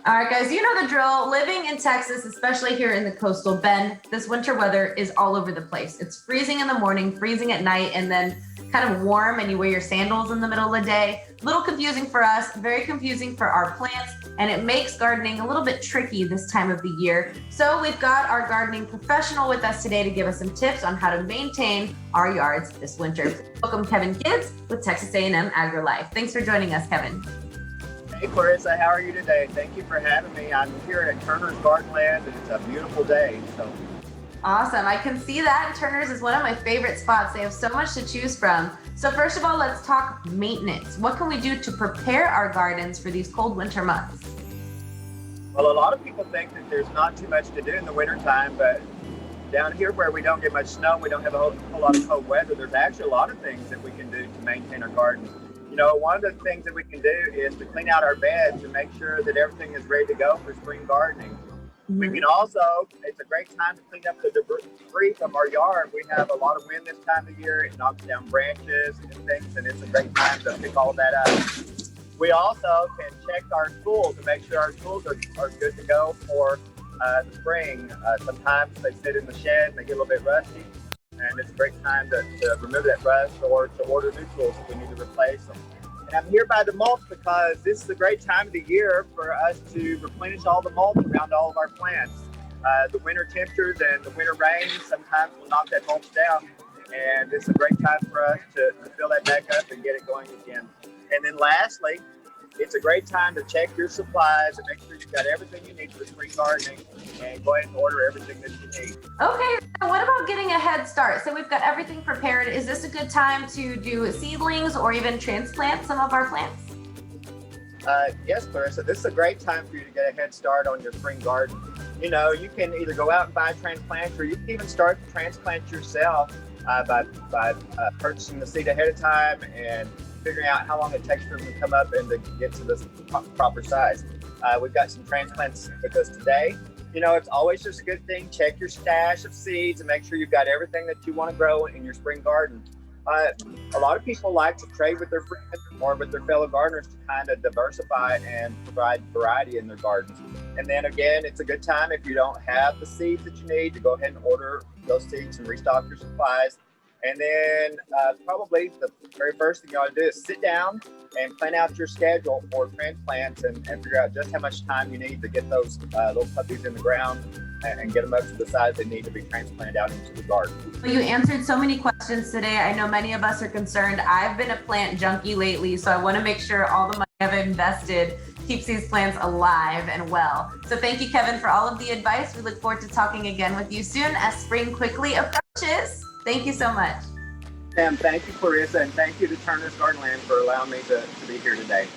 All right, guys, you know the drill. Living in Texas, especially here in the coastal bend, this winter weather is all over the place. It's freezing in the morning, freezing at night, and then kind of warm, and you wear your sandals in the middle of the day. A little confusing for us, very confusing for our plants, and it makes gardening a little bit tricky this time of the year. So we've got our gardening professional with us today to give us some tips on how to maintain our yards this winter. Welcome, Kevin Gibbs with Texas A&M AgriLife. Thanks for joining us, Kevin. Hey Clarissa, how are you today? Thank you for having me. I'm here at Turner's Gardenland and it's a beautiful day. Awesome. I can see that, and Turner's is one of my favorite spots. They have so much to choose from. So first of all, let's talk maintenance. What can we do to prepare our gardens for these cold winter months? Well, a lot of people think that there's not too much to do in the wintertime, but down here where we don't get much snow, we don't have a whole lot of cold weather, there's actually a lot of things that we can do to maintain our gardens. You know, one of the things that we can do is to clean out our beds and make sure that everything is ready to go for spring gardening. We can also, it's a great time to clean up the debris from our yard. We have a lot of wind this time of year. It knocks down branches and things, and it's a great time to pick all that up. We also can check our tools to make sure our tools are good to go for the spring. Sometimes they sit in the shed and they get a little bit rusty, and it's a great time to remove that rust or to order new tools if we need to replace them. And I'm here by the mulch because this is a great time of the year for us to replenish all the mulch around all of our plants. The winter temperatures and the winter rain sometimes will knock that mulch down, and it's a great time for us to fill that back up and get it going again. And then lastly, it's a great time to check your supplies and make sure you've got everything you need for spring gardening, and go ahead and order everything that you need. Okay, what about getting a head start? So we've got everything prepared. Is this a good time to do seedlings or even transplant some of our plants? Yes, Clarissa, this is a great time for you to get a head start on your spring garden. You know, you can either go out and buy transplants, or you can even start to transplant yourself by purchasing the seed ahead of time and figuring out how long it takes for them to come up and to get to this proper size. We've got some transplants with us today. You know, it's always just a good thing. Check your stash of seeds and make sure you've got everything that you want to grow in your spring garden. A lot of people like to trade with their friends or with their fellow gardeners to kind of diversify and provide variety in their gardens. And then again, it's a good time if you don't have the seeds that you need to go ahead and order those seeds and restock your supplies. And then probably the very first thing you ought to do is sit down and plan out your schedule for transplants and figure out just how much time you need to get those little puppies in the ground and get them up to the size they need to be transplanted out into the garden. Well, you answered so many questions today. I know many of us are concerned. I've been a plant junkie lately, so I want to make sure all the money I've invested keeps these plants alive and well. So thank you, Kevin, for all of the advice. We look forward to talking again with you soon as spring quickly approaches. Thank you so much. Sam, thank you, Clarissa, and thank you to Turner's Gardenland for allowing me to be here today.